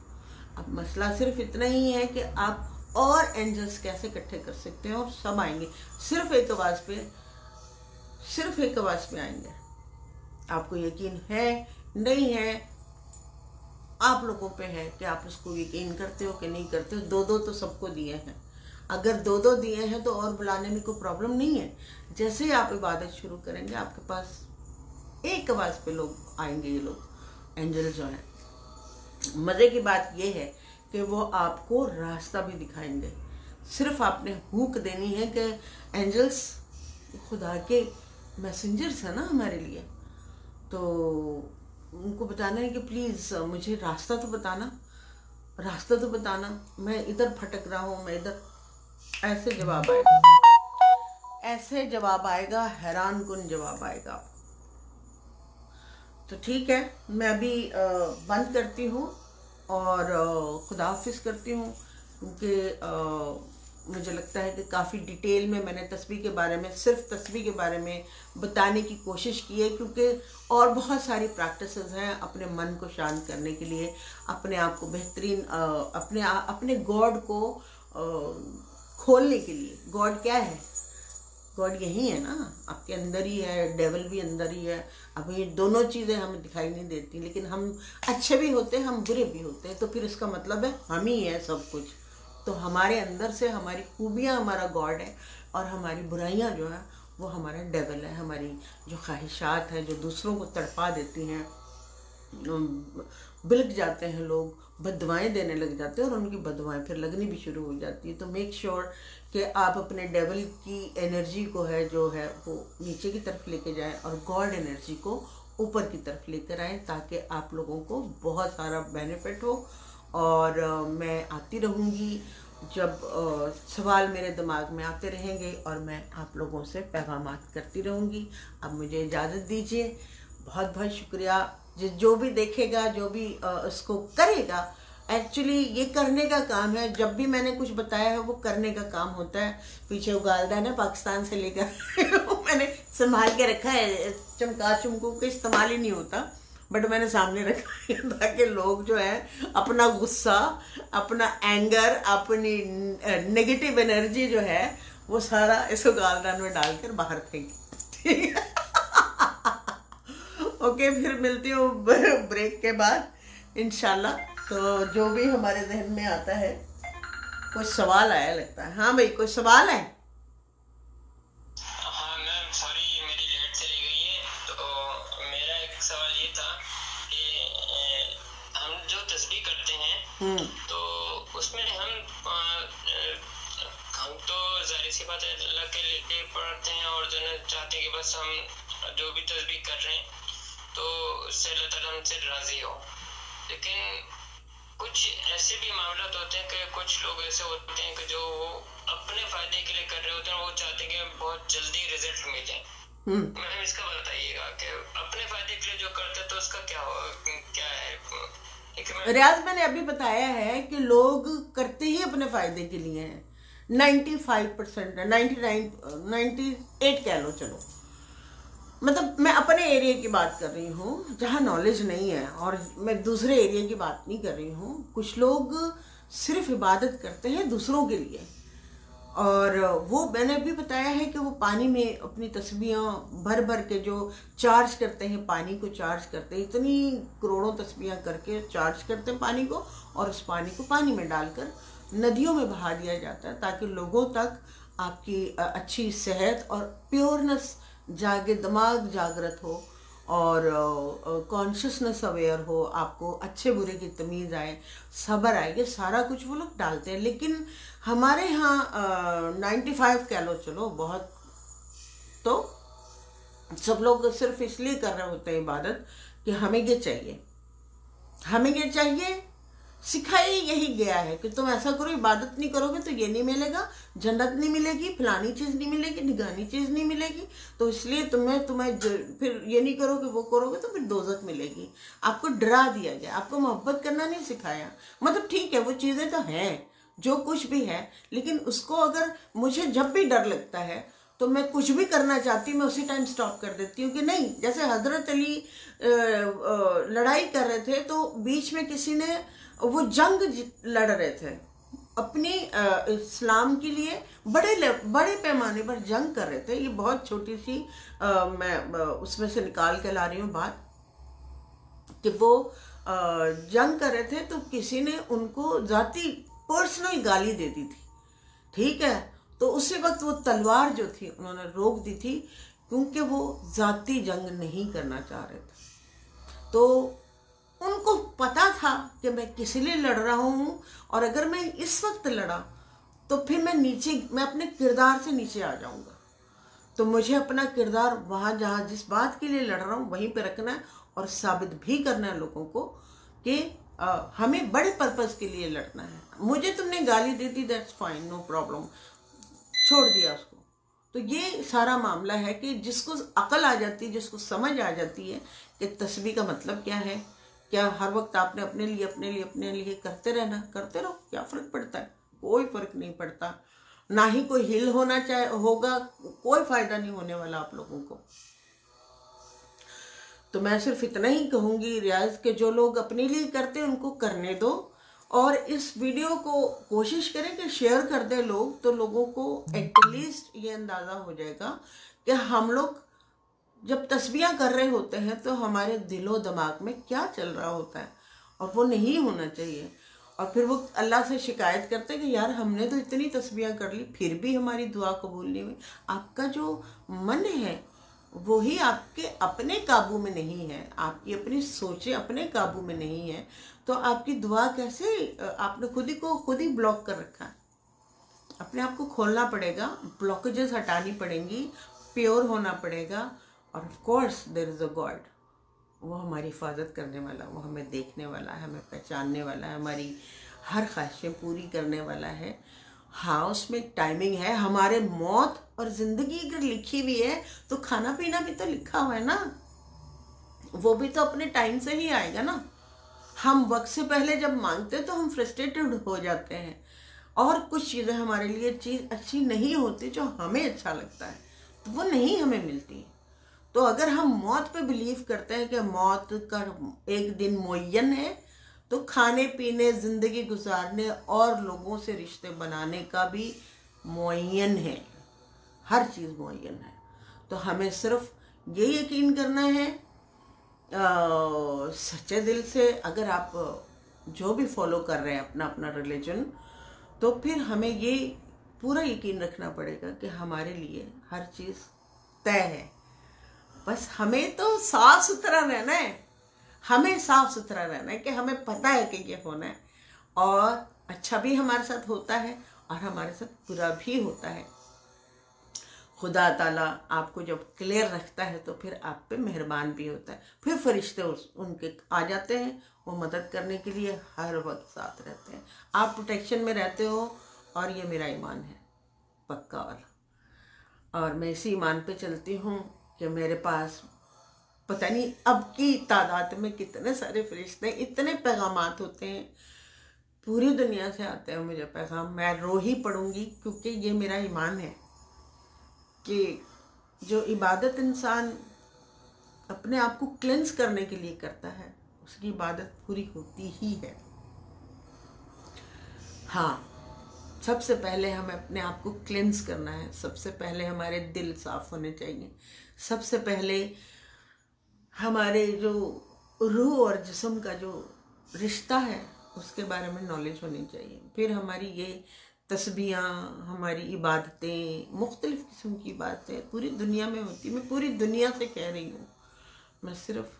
अब मसला सिर्फ इतना ही है कि आप और एंजल्स कैसे इकट्ठे कर सकते हैं, और सब आएंगे सिर्फ एक आवाज़ पे आएंगे। आपको यकीन है नहीं है, आप लोगों पे है कि आप उसको यकीन करते हो कि नहीं करते हो। दो तो सबको दिए हैं, अगर दो दिए हैं तो और बुलाने में कोई प्रॉब्लम नहीं है। जैसे ही आप इबादत शुरू करेंगे आपके पास एक आवाज़ पे लोग आएंगे, ये लोग एंजल जो हैं। मज़े की बात ये है कि वो आपको रास्ता भी दिखाएंगे। सिर्फ आपने हुक देनी है कि एंजल्स खुदा के मैसेंजर्स हैं ना हमारे लिए, तो उनको बताना है कि प्लीज़ मुझे रास्ता तो बताना, मैं इधर भटक रहा हूँ, मैं इधर। ऐसे जवाब आएगा, हैरान कुन जवाब आएगा आपको। तो ठीक है, मैं अभी बंद करती हूँ और खुदा हाफिज करती हूँ, क्योंकि मुझे लगता है कि काफ़ी डिटेल में मैंने तस्बीह के बारे में, सिर्फ तस्बीह के बारे में बताने की कोशिश की है, क्योंकि और बहुत सारी प्रैक्टिसेस हैं अपने मन को शांत करने के लिए, अपने आप को बेहतरीन, अपने गॉड को खोलने के लिए। गॉड क्या है? गॉड यही है ना, आपके अंदर ही है, डेविल भी अंदर ही है। अब ये दोनों चीज़ें हमें दिखाई नहीं देती, लेकिन हम अच्छे भी होते हैं, हम बुरे भी होते हैं, तो फिर इसका मतलब है हम ही है सब कुछ। तो हमारे अंदर से हमारी खूबियाँ हमारा गॉड है, और हमारी बुराइयाँ जो है वो हमारा डेविल है। हमारी जो ख्वाहिशात हैं जो दूसरों को तड़पा देती हैं, बिलक जाते हैं लोग, बदवाएं देने लग जाते हैं, और उनकी बदवाएं फिर लगनी भी शुरू हो जाती है। तो मेक श्योर कि आप अपने डेविल की एनर्जी को है जो है वो नीचे की तरफ लेके जाएं, और गॉड एनर्जी को ऊपर की तरफ लेकर आएँ, ताकि आप लोगों को बहुत सारा बेनिफिट हो। और मैं आती रहूँगी, जब सवाल मेरे दिमाग में आते रहेंगे, और मैं आप लोगों से पैगामात करती रहूँगी। अब मुझे इजाज़त दीजिए, बहुत बहुत शुक्रिया। जो भी देखेगा, जो भी इसको करेगा, एक्चुअली ये करने का काम है। जब भी मैंने कुछ बताया है वो करने का काम होता है। पीछे उगालदा है ना, पाकिस्तान से लेकर मैंने संभाल के रखा है, चमका चमकू का इस्तेमाल ही नहीं होता, बट मैंने सामने रखा है ताकि लोग जो है अपना गुस्सा, अपना एंगर, अपनी नेगेटिव एनर्जी जो है वो सारा इस उगालदान में डालकर बाहर फेंके। ठीक है, ओके, फिर मिलती हूँ ब्रेक के बाद इंशाल्लाह। तो जो भी हमारे जहन में आता है, कोई सवाल आया लगता है। हाँ भाई, कोई सवाल है? हाँ मैम, सॉरी मेरी लेट चली गई है। तो मेरा एक सवाल ये था कि हम जो तस्बीह करते हैं तो उसमें हम तो जाहिर सी बात है अल्लाह के लिए पढ़ते हैं, और जो चाहते हैं कि बस हम जो भी तस्बीह कर रहे हैं तो उससे अल्लाह ताला हमसे राजी हो। लेकिन कुछ ऐसे भी मामला होते हैं कि कुछ लोग ऐसे होते हैं कि जो वो अपने फायदे के लिए कर रहे होते हैं, वो चाहते हैं कि बहुत जल्दी रिजल्ट मिले। मैम इसका बताइएगा कि अपने फायदे के लिए जो करते तो उसका क्या है? रियाज, मैंने अभी बताया है कि लोग करते ही अपने फायदे के लिए हैं। 95% है, 99, 98 कह लो चलो। मतलब मैं अपने एरिया की बात कर रही हूँ जहाँ नॉलेज नहीं है, और मैं दूसरे एरिया की बात नहीं कर रही हूँ। कुछ लोग सिर्फ इबादत करते हैं दूसरों के लिए, और वो मैंने भी बताया है कि वो पानी में अपनी तस्बीहां भर भर के जो चार्ज करते हैं, पानी को चार्ज करते हैं, इतनी करोड़ों तस्बीहां करके चार्ज करते हैं पानी को, और उस पानी को पानी में डालकर नदियों में बहा दिया जाता है ताकि लोगों तक आपकी अच्छी सेहत और प्योरनेस जागे, दिमाग जागृत हो और कॉन्शियसनेस अवेयर हो, आपको अच्छे बुरे की तमीज़ आए, सब्र आए, ये सारा कुछ वो लोग डालते हैं। लेकिन हमारे यहाँ 95 कह लो चलो बहुत, तो सब लोग सिर्फ इसलिए कर रहे होते हैं इबादत कि हमें ये चाहिए, हमें ये चाहिए। सिखाया यही गया है कि तुम ऐसा करो, इबादत नहीं करोगे तो ये नहीं मिलेगा, जन्नत नहीं मिलेगी, फलानी चीज़ नहीं मिलेगी, निगानी चीज़ नहीं मिलेगी, तो इसलिए तुम्हें फिर ये नहीं करोगे, वो करोगे तो फिर दोज़ख मिलेगी। आपको डरा दिया गया, आपको मोहब्बत करना नहीं सिखाया। मतलब ठीक है, वो चीज़ें तो हैं जो कुछ भी है, लेकिन उसको अगर मुझे जब भी डर लगता है तो मैं कुछ भी करना चाहती हूँ, मैं उसी टाइम स्टॉप कर देती हूँ कि नहीं। जैसे हजरत अली लड़ाई कर रहे थे तो बीच में किसी ने, वो जंग लड़ रहे थे अपनी इस्लाम के लिए, बड़े पैमाने पर जंग कर रहे थे। ये बहुत छोटी सी मैं उसमें से निकाल के ला रही हूँ बात, कि वो जंग कर रहे थे तो किसी ने उनको जाती पर्सनल गाली दे दी थी, ठीक है। तो उसी वक्त वो तलवार जो थी उन्होंने रोक दी थी, क्योंकि वो जाती जंग नहीं करना चाह रहे थे। तो उनको पता था कि मैं किस लिए लड़ रहा हूँ, और अगर मैं इस वक्त लड़ा तो फिर मैं अपने किरदार से नीचे आ जाऊंगा। तो मुझे अपना किरदार वहाँ जहाँ जिस बात के लिए लड़ रहा हूँ वहीं पे रखना है, और साबित भी करना है लोगों को कि हमें बड़े पर्पस के लिए लड़ना है। मुझे तुमने गाली दी थी, दैट्स फाइन, नो प्रॉब्लम, छोड़ दिया उसको। तो ये सारा मामला है कि जिसको अकल आ जाती है, जिसको समझ आ जाती है कि तस्बीह का मतलब क्या है, क्या हर वक्त आपने अपने लिए करते करते रहो, क्या फर्क पड़ता है? कोई फर्क नहीं पड़ता, ना ही कोई हिल होगा, कोई फायदा नहीं होने वाला आप लोगों को। तो मैं सिर्फ इतना ही कहूंगी रियाज के जो लोग अपने लिए करते हैं उनको करने दो, और इस वीडियो को कोशिश करें कि शेयर कर दें लोग, तो लोगों को एटलीस्ट ये अंदाज़ा हो जाएगा कि हम लोग जब तस्बीहां कर रहे होते हैं तो हमारे दिलो दिमाग में क्या चल रहा होता है, और वो नहीं होना चाहिए। और फिर वो अल्लाह से शिकायत करते हैं कि यार हमने तो इतनी तस्बीहां कर ली फिर भी हमारी दुआ कबूल नहीं हुई। आपका जो मन है वो ही आपके अपने काबू में नहीं है, आपकी अपनी सोचें अपने काबू में नहीं है, तो आपकी दुआ कैसे, आपने खुद ही ब्लॉक कर रखा है। अपने आप को खोलना पड़ेगा, ब्लॉकेजेस हटानी पड़ेंगी, प्योर होना पड़ेगा, और of course there is a god, वो हमारी हिफाजत करने वाला, वो हमें देखने वाला है, हमें पहचानने वाला है, हमारी हर ख्वाहिशें पूरी करने वाला है। हाँ, उसमें एक टाइमिंग है। हमारे मौत और जिंदगी अगर लिखी हुई है तो खाना पीना भी तो लिखा हुआ है ना, वो भी तो अपने टाइम से ही आएगा ना। हम वक्त से पहले जब मांगते हैं तो हम फ्रस्ट्रेटेड हो जाते हैं, और कुछ चीज़ें हमारे लिए चीज़ अच्छी नहीं होती जो हमें अच्छा लगता है, तो वो नहीं हमें मिलती। तो अगर हम मौत पे बिलीव करते हैं कि मौत का एक दिन मुअय्यन है, तो खाने पीने, जिंदगी गुजारने और लोगों से रिश्ते बनाने का भी मुअय्यन है, हर चीज़ मुअय्यन है। तो हमें सिर्फ ये यकीन करना है सच्चे दिल से। अगर आप जो भी फॉलो कर रहे हैं अपना अपना रिलीजन, तो फिर हमें ये पूरा यकीन रखना पड़ेगा कि हमारे लिए हर चीज़ तय है। बस हमें तो साफ सुथरा रहना है, हमें साफ सुथरा रहना है कि हमें पता है कि ये होना है, और अच्छा भी हमारे साथ होता है और हमारे साथ बुरा भी होता है। खुदा ताला आपको जब क्लियर रखता है तो फिर आप पे मेहरबान भी होता है, फिर फरिश्ते उनके आ जाते हैं, वो मदद करने के लिए हर वक्त साथ रहते हैं। आप प्रोटेक्शन में रहते हो, और ये मेरा ईमान है पक्का वाला, और मैं इसी ईमान पे चलती हूँ कि मेरे पास पता नहीं अब की तादाद में कितने सारे फरिश्ते, इतने पैगामात होते हैं, पूरी दुनिया से आते हैं मुझे पैगाम। मैं रो ही पड़ूंगी, क्योंकि ये मेरा ईमान है कि जो इबादत इंसान अपने आप को क्लेंस करने के लिए करता है, उसकी इबादत पूरी होती ही है। हाँ, सबसे पहले हमें अपने आप को क्लेंस करना है। सबसे पहले हमारे दिल साफ होने चाहिए। सबसे पहले हमारे जो रूह और जिस्म का जो रिश्ता है उसके बारे में नॉलेज होनी चाहिए। फिर हमारी ये तस्बीहां, हमारी इबादतें, मुख्तलिफ़ किस्म की इबादतें पूरी दुनिया में होती। मैं पूरी दुनिया से कह रही हूँ, मैं सिर्फ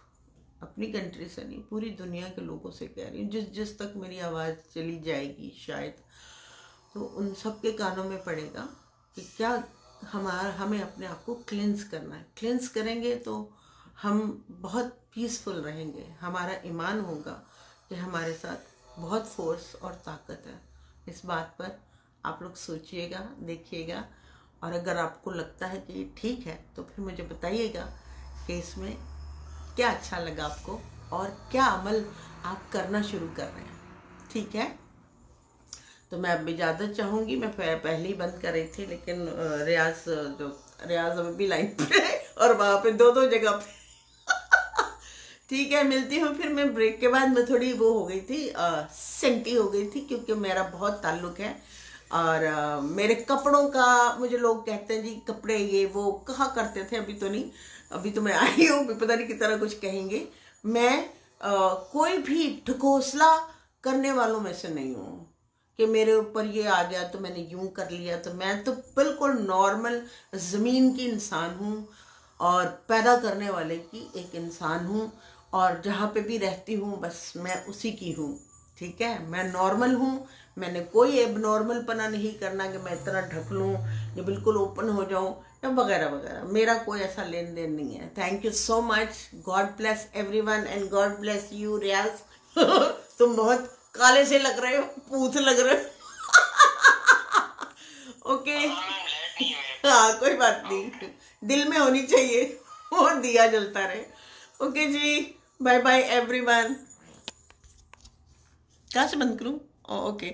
अपनी कंट्री से नहीं, पूरी दुनिया के लोगों से कह रही हूँ। जिस जिस तक मेरी आवाज़ चली जाएगी शायद, तो उन सब के कानों में पड़ेगा कि क्या हमें अपने आप को क्लेंस करना है। क्लेंस करेंगे तो हम बहुत पीसफुल रहेंगे। हमारा ईमान होगा कि हमारे साथ बहुत फोर्स और ताकत है। इस बात पर आप लोग सोचिएगा, देखिएगा, और अगर आपको लगता है कि ये ठीक है तो फिर मुझे बताइएगा कि इसमें क्या अच्छा लगा आपको और क्या अमल आप करना शुरू कर रहे हैं। ठीक है, तो मैं अब इजाज़त चाहूँगी। मैं पहले ही बंद कर रही थी, लेकिन रियाज अभी भी लाइन पे है और वहाँ पे दो जगह पे ठीक है, मिलती हूँ फिर। मैं ब्रेक के बाद मैं थोड़ी वो हो गई थी, सेंटी हो गई थी, क्योंकि मेरा बहुत ताल्लुक है और मेरे कपड़ों का। मुझे लोग कहते हैं जी कपड़े ये वो कहा करते थे, अभी तो नहीं, अभी तो मैं आई हूँ, पता नहीं किस तरह कुछ कहेंगे। मैं कोई भी ढकोसला करने वालों में से नहीं हूँ कि मेरे ऊपर ये आ गया तो मैंने यूं कर लिया। तो मैं तो बिल्कुल नॉर्मल ज़मीन की इंसान हूँ और पैदा करने वाले की एक इंसान हूँ, और जहाँ पे भी रहती हूँ बस मैं उसी की हूँ। ठीक है, मैं नॉर्मल हूँ। मैंने कोई एबनॉर्मल पना नहीं करना कि मैं इतना ढक लूँ या बिल्कुल ओपन हो जाऊँ या वगैरह वगैरह। मेरा कोई ऐसा लेन देन नहीं है। Thank you so much. God bless everyone and God bless you Riyaz. तुम बहुत काले से लग रहे हो, पूत लग रहे हो। ओके, हाँ कोई बात नहीं, दिल में होनी चाहिए और दिया जलता रहे। ओके जी, बाय बाय एवरीवन। कहाँ से बंद करूँ? ओके।